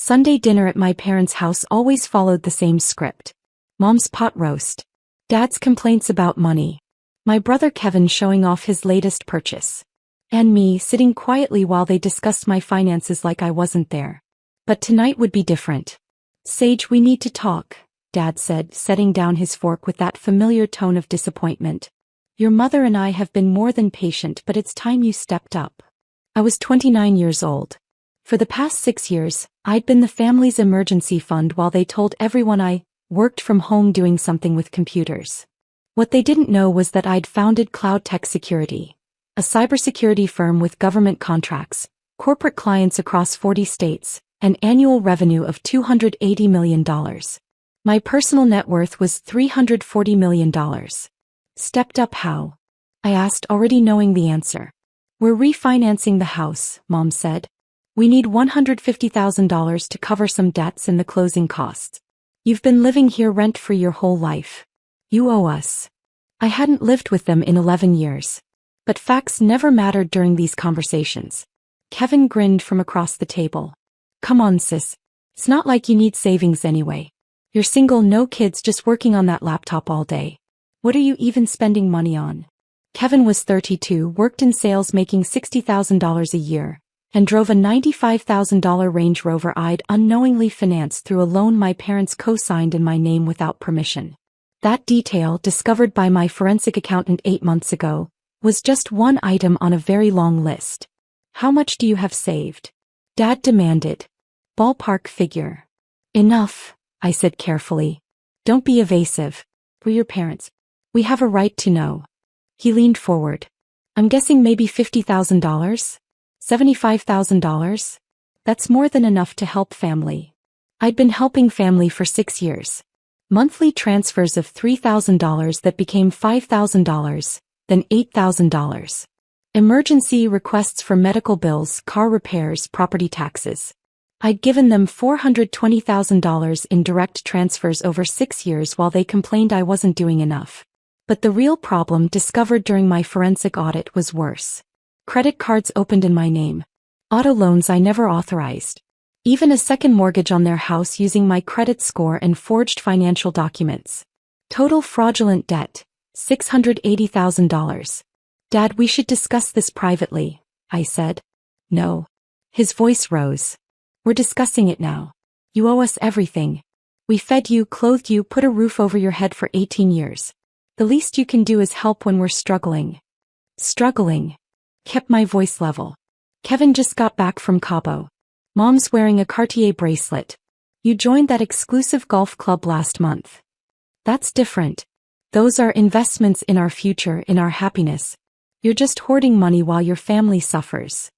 Sunday dinner at my parents' house always followed the same script. Mom's pot roast. Dad's complaints about money. My brother Kevin showing off his latest purchase. And me sitting quietly while they discussed my finances like I wasn't there. But tonight would be different. Sage, we need to talk, Dad said, setting down his fork with that familiar tone of disappointment. Your mother and I have been more than patient, but it's time you stepped up. I was 29 years old. For the past 6 years, I'd been the family's emergency fund while they told everyone I worked from home doing something with computers. What they didn't know was that I'd founded CloudTech Security, a cybersecurity firm with government contracts, corporate clients across 40 states, an annual revenue of $280 million. My personal net worth was $340 million. Stepped up how? I asked, already knowing the answer. We're refinancing the house, Mom said. We need $150,000 to cover some debts and the closing costs. You've been living here rent-free your whole life. You owe us. I hadn't lived with them in 11 years. But facts never mattered during these conversations. Kevin grinned from across the table. Come on, sis. It's not like you need savings anyway. You're single, no kids, just working on that laptop all day. What are you even spending money on? Kevin was 32, worked in sales making $60,000 a year, and drove a $95,000 Range Rover I'd unknowingly financed through a loan my parents co-signed in my name without permission. That detail, discovered by my forensic accountant 8 months ago, was just one item on a very long list. How much do you have saved? Dad demanded. Ballpark figure. Enough, I said carefully. Don't be evasive. We're your parents. We have a right to know. He leaned forward. I'm guessing maybe $50,000? $75,000? That's more than enough to help family. I'd been helping family for 6 years. Monthly transfers of $3,000 that became $5,000, then $8,000. Emergency requests for medical bills, car repairs, property taxes. I'd given them $420,000 in direct transfers over 6 years while they complained I wasn't doing enough. But the real problem discovered during my forensic audit was worse. Credit cards opened in my name. Auto loans I never authorized. Even a second mortgage on their house using my credit score and forged financial documents. Total fraudulent debt, $680,000. Dad, we should discuss this privately, I said. No. His voice rose. We're discussing it now. You owe us everything. We fed you, clothed you, put a roof over your head for 18 years. The least you can do is help when we're struggling. Struggling. Kept my voice level. Kevin just got back from Cabo. Mom's wearing a Cartier bracelet. You joined that exclusive golf club last month. That's different. Those are investments in our future, in our happiness. You're just hoarding money while your family suffers.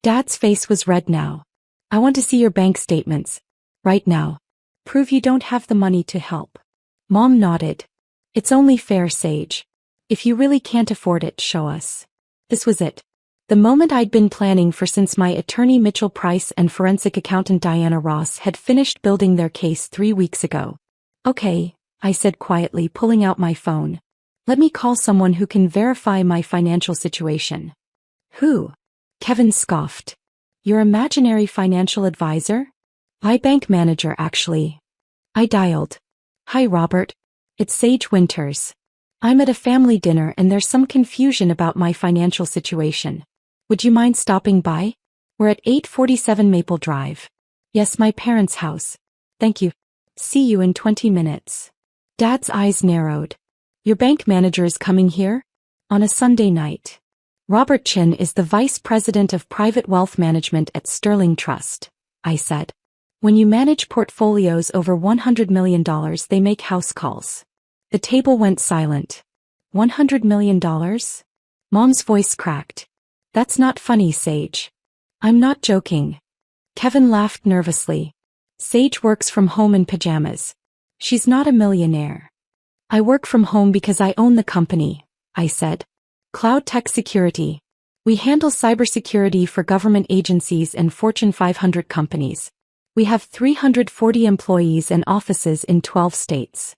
Dad's face was red now. I want to see your bank statements. Right now. Prove you don't have the money to help. Mom nodded. It's only fair, Sage. If you really can't afford it, show us. This was it. The moment I'd been planning for since my attorney Mitchell Price and forensic accountant Diana Ross had finished building their case 3 weeks ago. Okay, I said quietly, pulling out my phone. Let me call someone who can verify my financial situation. Who? Kevin scoffed. Your imaginary financial advisor? My bank manager, actually. I dialed. Hi, Robert. It's Sage Winters. I'm at a family dinner and there's some confusion about my financial situation. Would you mind stopping by? We're at 847 Maple Drive. Yes, my parents' house. Thank you. See you in 20 minutes. Dad's eyes narrowed. Your bank manager is coming here? On a Sunday night. Robert Chin is the Vice President of Private Wealth Management at Sterling Trust, I said. When you manage portfolios over $100 million, they make house calls. The table went silent. $100 million? Mom's voice cracked. That's not funny, Sage. I'm not joking. Kevin laughed nervously. Sage works from home in pajamas. She's not a millionaire. I work from home because I own the company, I said. CloudTech Security. We handle cybersecurity for government agencies and Fortune 500 companies. We have 340 employees and offices in 12 states.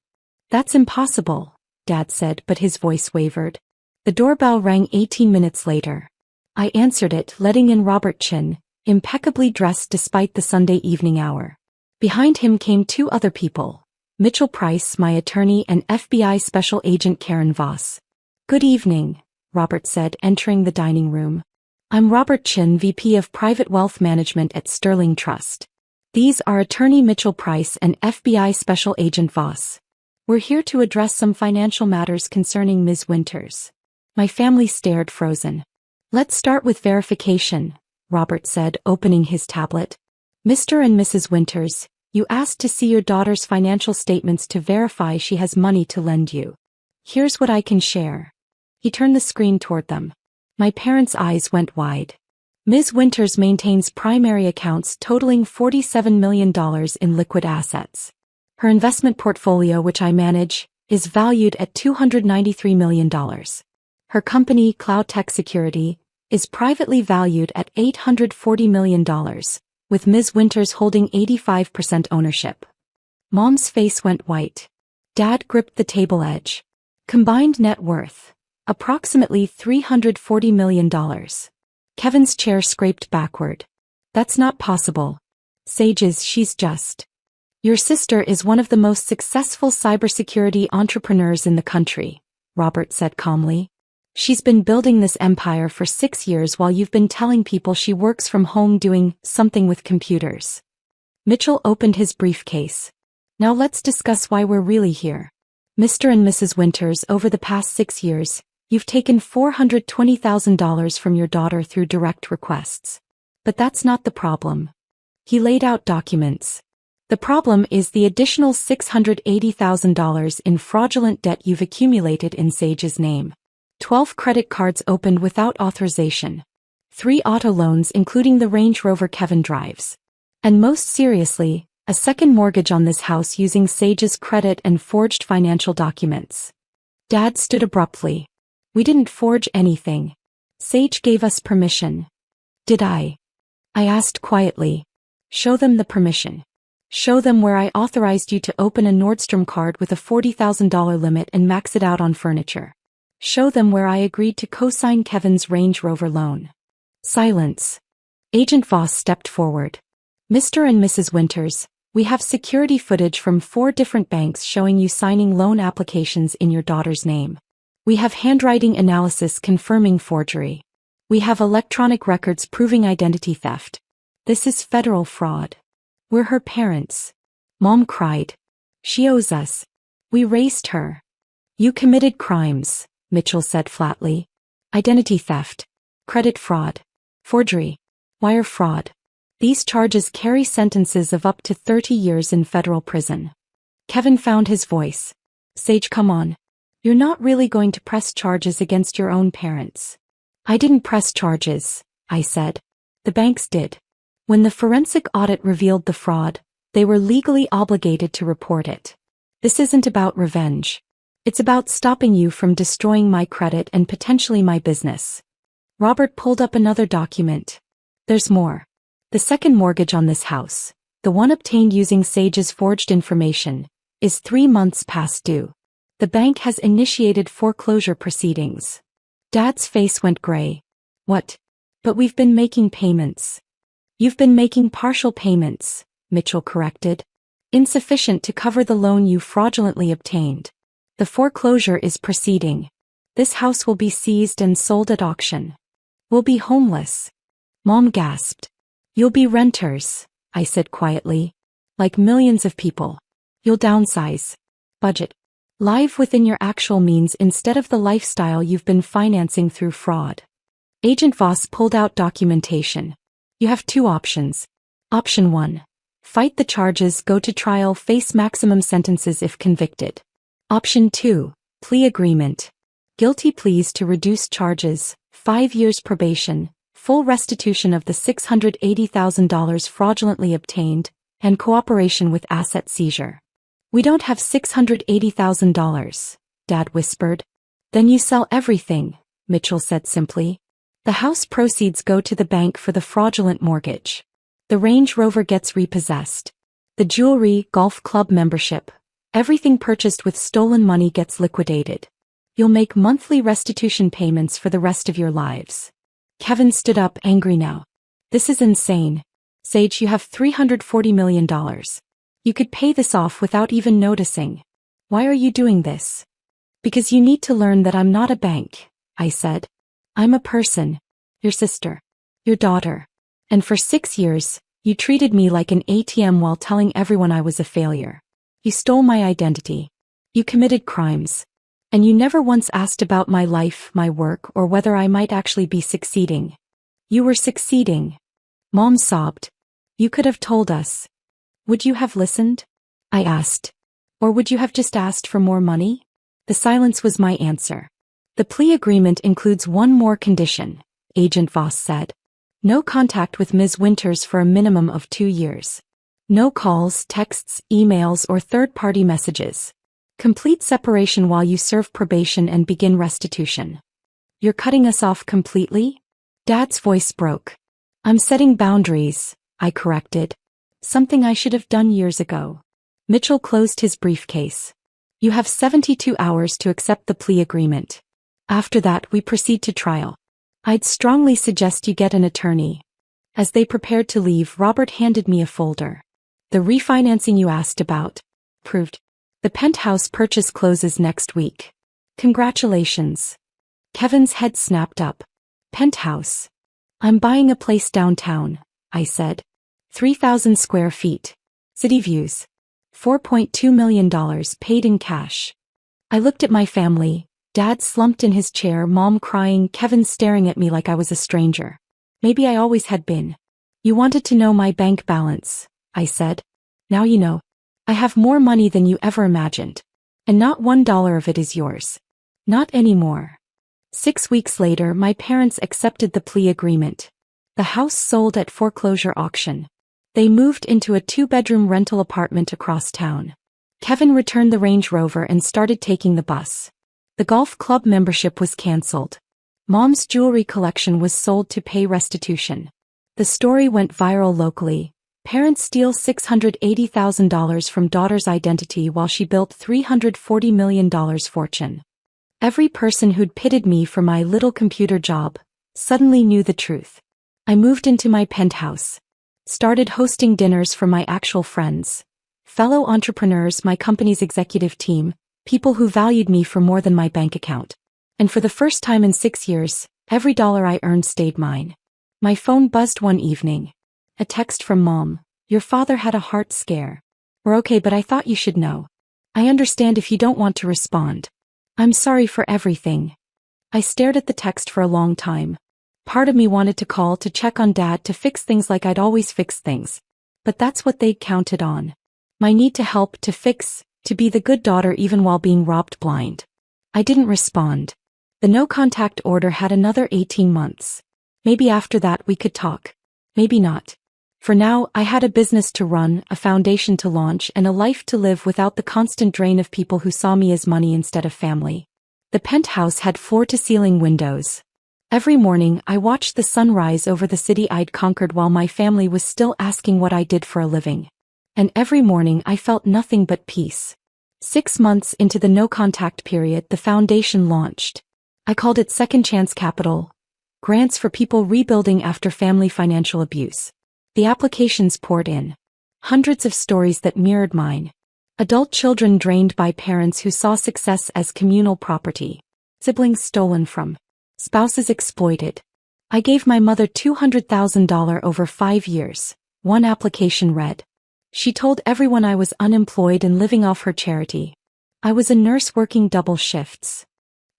That's impossible, Dad said, but his voice wavered. The doorbell rang 18 minutes later. I answered it, letting in Robert Chin, impeccably dressed despite the Sunday evening hour. Behind him came two other people, Mitchell Price, my attorney, and FBI Special Agent Karen Voss. "Good evening," Robert said, entering the dining room. "I'm Robert Chin, VP of Private Wealth Management at Sterling Trust. These are Attorney Mitchell Price and FBI Special Agent Voss. We're here to address some financial matters concerning Ms. Winters." My family stared, frozen. "Let's start with verification," Robert said, opening his tablet. "Mr. and Mrs. Winters, you asked to see your daughter's financial statements to verify she has money to lend you. Here's what I can share." He turned the screen toward them. My parents' eyes went wide. Ms. Winters maintains primary accounts totaling $47 million in liquid assets. Her investment portfolio, which I manage, is valued at $293 million. Her company, CloudTech Security, is privately valued at $840 million, with Ms. Winters holding 85% ownership. Mom's face went white. Dad gripped the table edge. Combined net worth, approximately $340 million. Kevin's chair scraped backward. "That's not possible. Sages, she's just. Your sister is one of the most successful cybersecurity entrepreneurs in the country," Robert said calmly. "She's been building this empire for 6 years while you've been telling people she works from home doing something with computers." Mitchell opened his briefcase. "Now let's discuss why we're really here. Mr. and Mrs. Winters, over the past 6 years, you've taken $420,000 from your daughter through direct requests. But that's not the problem." He laid out documents. "The problem is the additional $680,000 in fraudulent debt you've accumulated in Sage's name. 12 credit cards opened without authorization. 3 auto loans including the Range Rover Kevin drives. And most seriously, a second mortgage on this house using Sage's credit and forged financial documents." Dad stood abruptly. "We didn't forge anything. Sage gave us permission." "Did I?" I asked quietly. "Show them the permission. Show them where I authorized you to open a Nordstrom card with a $40,000 limit and max it out on furniture. Show them where I agreed to co-sign Kevin's Range Rover loan." Silence. Agent Voss stepped forward. "Mr. and Mrs. Winters, we have security footage from 4 different banks showing you signing loan applications in your daughter's name. We have handwriting analysis confirming forgery. We have electronic records proving identity theft. This is federal fraud. We're her parents." Mom cried. "She owes us. We raised her." "You committed crimes," Mitchell said flatly. "Identity theft, credit fraud, forgery, wire fraud. These charges carry sentences of up to 30 years in federal prison." Kevin found his voice. "Sage, come on. You're not really going to press charges against your own parents." "I didn't press charges," I said. "The banks did. When the forensic audit revealed the fraud, they were legally obligated to report it. This isn't about revenge. It's about stopping you from destroying my credit and potentially my business." Robert pulled up another document. "There's more. The second mortgage on this house, the one obtained using Sage's forged information, is 3 months past due. The bank has initiated foreclosure proceedings." Dad's face went gray. "What? But we've been making payments." "You've been making partial payments," Mitchell corrected. "Insufficient to cover the loan you fraudulently obtained. The foreclosure is proceeding. This house will be seized and sold at auction. We'll be homeless." Mom gasped. "You'll be renters," I said quietly. "Like millions of people. You'll downsize. Budget. Live within your actual means instead of the lifestyle you've been financing through fraud." Agent Voss pulled out documentation. "You have 2 options. Option 1. Fight the charges, go to trial, face maximum sentences if convicted. Option 2. Plea agreement. Guilty pleas to reduce charges, 5 years probation, full restitution of the $680,000 fraudulently obtained, and cooperation with asset seizure." "We don't have $680,000, Dad whispered. "Then you sell everything," Mitchell said simply. "The house proceeds go to the bank for the fraudulent mortgage. The Range Rover gets repossessed. The jewelry, golf club membership, everything purchased with stolen money gets liquidated. You'll make monthly restitution payments for the rest of your lives." Kevin stood up, angry now. This is insane. Sage, you have $340 million. You could pay this off without even noticing. Why are you doing this? Because you need to learn that I'm not a bank, I said. I'm a person. Your sister. Your daughter. And for 6 years, you treated me like an ATM while telling everyone I was a failure. You stole my identity. You committed crimes. And you never once asked about my life, my work, or whether I might actually be succeeding. You were succeeding. Mom sobbed. You could have told us. Would you have listened? I asked. Or would you have just asked for more money? The silence was my answer. The plea agreement includes one more condition, Agent Voss said. No contact with Ms. Winters for a minimum of 2 years. No calls, texts, emails, or third-party messages. Complete separation while you serve probation and begin restitution. You're cutting us off completely? Dad's voice broke. I'm setting boundaries, I corrected. Something I should have done years ago. Mitchell closed his briefcase. You have 72 hours to accept the plea agreement. After that, we proceed to trial. I'd strongly suggest you get an attorney. As they prepared to leave, Robert handed me a folder. The refinancing you asked about. Proved. The penthouse purchase closes next week. Congratulations. Kevin's head snapped up. Penthouse. I'm buying a place downtown, I said. 3,000 square feet. City views. $4.2 million paid in cash. I looked at my family. Dad slumped in his chair, Mom crying, Kevin staring at me like I was a stranger. Maybe I always had been. You wanted to know my bank balance, I said. Now you know. I have more money than you ever imagined. And not $1 of it is yours. Not anymore. 6 weeks later, my parents accepted the plea agreement. The house sold at foreclosure auction. They moved into a 2-bedroom rental apartment across town. Kevin returned the Range Rover and started taking the bus. The golf club membership was canceled. Mom's jewelry collection was sold to pay restitution. The story went viral locally. Parents steal $680,000 from daughter's identity while she built $340 million fortune. Every person who'd pitted me for my little computer job suddenly knew the truth. I moved into my penthouse. Started hosting dinners for my actual friends. Fellow entrepreneurs, my company's executive team, people who valued me for more than my bank account. And for the first time in 6 years, every dollar I earned stayed mine. My phone buzzed one evening. A text from Mom. Your father had a heart scare. We're okay, but I thought you should know. I understand if you don't want to respond. I'm sorry for everything. I stared at the text for a long time. Part of me wanted to call to check on Dad, to fix things like I'd always fix things. But that's what they'd counted on. My need to help, to fix, to be the good daughter even while being robbed blind. I didn't respond. The no-contact order had another 18 months. Maybe after that we could talk. Maybe not. For now, I had a business to run, a foundation to launch, and a life to live without the constant drain of people who saw me as money instead of family. The penthouse had floor-to-ceiling windows. Every morning, I watched the sun rise over the city I'd conquered while my family was still asking what I did for a living. And every morning I felt nothing but peace. 6 months into the no-contact period, the foundation launched. I called it Second Chance Capital. Grants for people rebuilding after family financial abuse. The applications poured in. Hundreds of stories that mirrored mine. Adult children drained by parents who saw success as communal property. Siblings stolen from. Spouses exploited. I gave my mother $200,000 over 5 years. One application read. She told everyone I was unemployed and living off her charity. I was a nurse working double shifts.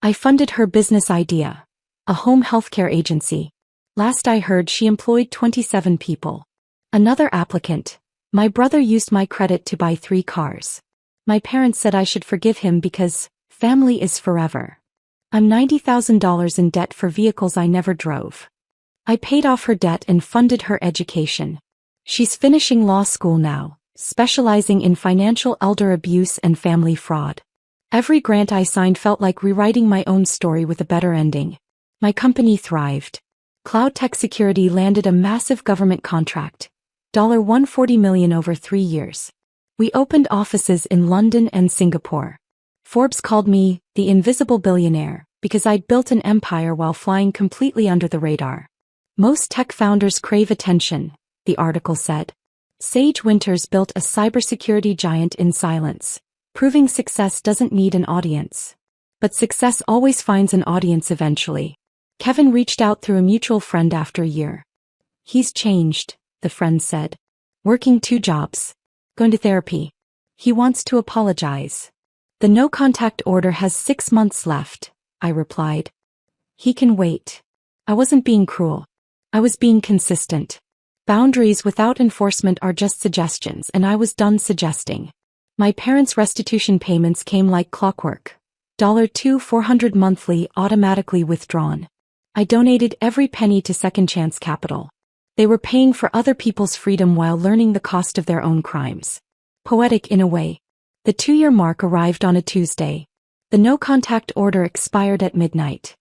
I funded her business idea. A home healthcare agency. Last I heard, she employed 27 people. Another applicant. My brother used my credit to buy 3 cars. My parents said I should forgive him because family is forever. I'm $90,000 in debt for vehicles I never drove. I paid off her debt and funded her education. She's finishing law school now, specializing in financial elder abuse and family fraud. Every grant I signed felt like rewriting my own story with a better ending. My company thrived. CloudTech Security landed a massive government contract. $140 million over 3 years. We opened offices in London and Singapore. Forbes called me the invisible billionaire because I'd built an empire while flying completely under the radar. Most tech founders crave attention, the article said. Sage Winters built a cybersecurity giant in silence, proving success doesn't need an audience. But success always finds an audience eventually. Kevin reached out through a mutual friend after a year. He's changed, the friend said. Working 2 jobs. Going to therapy. He wants to apologize. The no-contact order has 6 months left, I replied. He can wait. I wasn't being cruel. I was being consistent. Boundaries without enforcement are just suggestions, and I was done suggesting. My parents' restitution payments came like clockwork. $2,400 monthly automatically withdrawn. I donated every penny to Second Chance Capital. They were paying for other people's freedom while learning the cost of their own crimes. Poetic in a way. The 2-year mark arrived on a Tuesday. The no-contact order expired at midnight.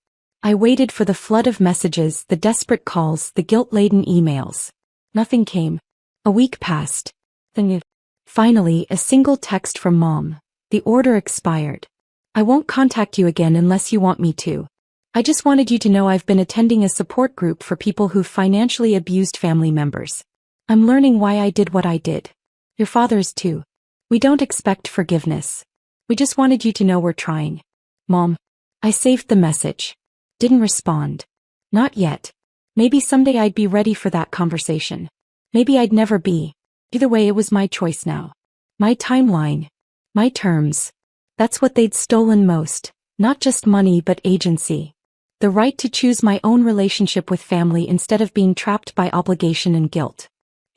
I waited for the flood of messages, the desperate calls, the guilt-laden emails. Nothing came. A week passed. Then, finally, a single text from Mom. The order expired. I won't contact you again unless you want me to. I just wanted you to know I've been attending a support group for people who've financially abused family members. I'm learning why I did what I did. Your father's too. We don't expect forgiveness. We just wanted you to know we're trying. Mom. I saved the message. Didn't respond. Not yet. Maybe someday I'd be ready for that conversation. Maybe I'd never be. Either way, it was my choice now. My timeline. My terms. That's what they'd stolen most. Not just money but agency. The right to choose my own relationship with family instead of being trapped by obligation and guilt.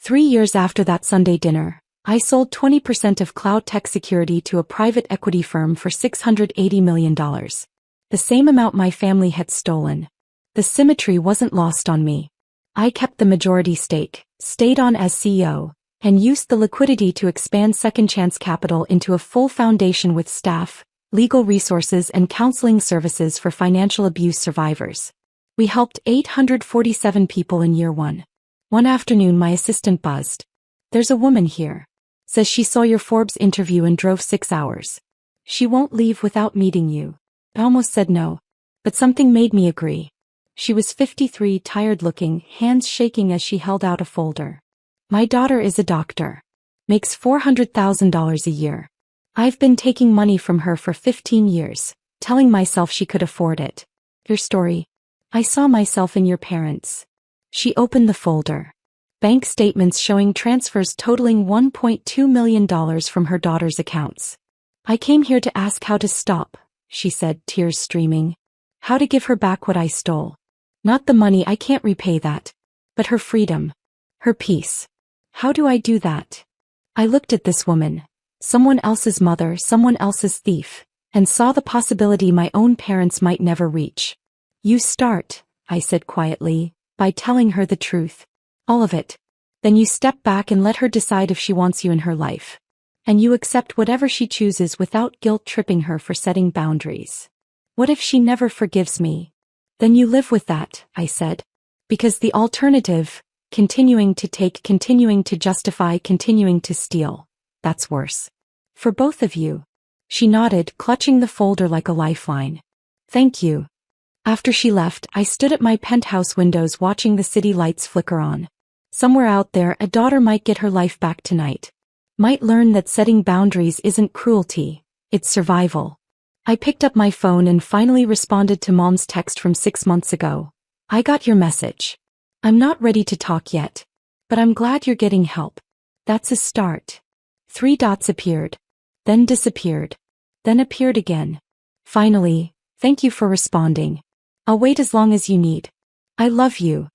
3 years after that Sunday dinner, I sold 20% of CloudTech Security to a private equity firm for $680 million. The same amount my family had stolen. The symmetry wasn't lost on me. I kept the majority stake, stayed on as CEO, and used the liquidity to expand Second Chance Capital into a full foundation with staff, legal resources and counseling services for financial abuse survivors. We helped 847 people in year 1. One afternoon my assistant buzzed. There's a woman here. Says she saw your Forbes interview and drove 6 hours. She won't leave without meeting you. I almost said no. But something made me agree. She was 53, tired-looking, hands shaking as she held out a folder. My daughter is a doctor. Makes $400,000 a year. I've been taking money from her for 15 years, telling myself she could afford it. Your story. I saw myself in your parents. She opened the folder. Bank statements showing transfers totaling $1.2 million from her daughter's accounts. I came here to ask how to stop, she said, tears streaming. How to give her back what I stole. Not the money, I can't repay that. But her freedom. Her peace. How do I do that? I looked at this woman, someone else's mother, someone else's thief, and saw the possibility my own parents might never reach. You start, I said quietly, by telling her the truth. All of it. Then you step back and let her decide if she wants you in her life. And you accept whatever she chooses without guilt-tripping her for setting boundaries. What if she never forgives me? Then you live with that, I said. Because the alternative, continuing to take, continuing to justify, continuing to steal, that's worse. For both of you. She nodded, clutching the folder like a lifeline. Thank you. After she left, I stood at my penthouse windows watching the city lights flicker on. Somewhere out there, a daughter might get her life back tonight. Might learn that setting boundaries isn't cruelty, it's survival. I picked up my phone and finally responded to Mom's text from 6 months ago. I got your message. I'm not ready to talk yet. But I'm glad you're getting help. That's a start. 3 dots appeared. Then disappeared. Then appeared again. Finally, thank you for responding. I'll wait as long as you need. I love you.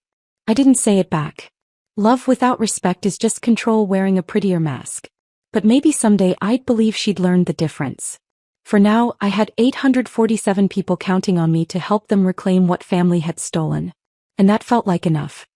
I didn't say it back. Love without respect is just control wearing a prettier mask. But maybe someday I'd believe she'd learned the difference. For now, I had 847 people counting on me to help them reclaim what family had stolen. And that felt like enough.